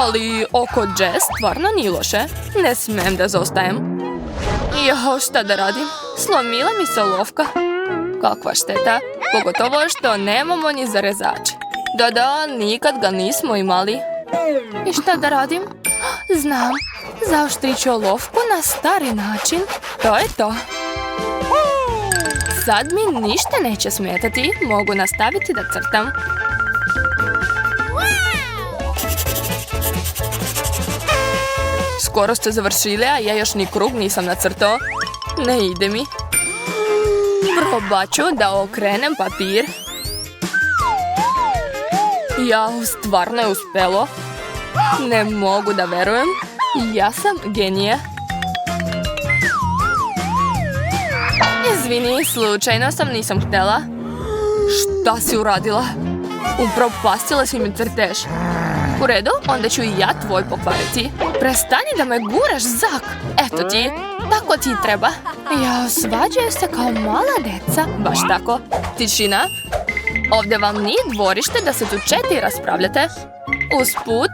Ali oko Jess stvarno nije loše. Ne smijem da zostajem. Jo, šta da radim? Slomila mi se olovka. Kakva šteta. Pogotovo što nemamo ni zarezač. Da, nikad ga nismo imali. I šta da radim? Znam. Zaoštrit ću olovku na stari način. To je to. Sad mi ništa neće smetati. Mogu nastaviti da crtam. Skoro ste završili, a ja još ni krug nisam nacrtao. Ne ide mi. Probat ću da okrenem papir. Jao, stvarno je uspelo. Ne mogu da verujem. Ja sam genije. Izvini, slučajno nisam htjela. Šta si uradila? Upropastila si mi crtež. U redu, onda ću i ja tvoj pokvariti. Prestani da me guraš, Zak. Eto ti, tako ti treba. Ja, svađaju se kao mala deca. Baš tako. Tišina. Ovdje vam nije dvorište da se tu čete i raspravljate. Usput,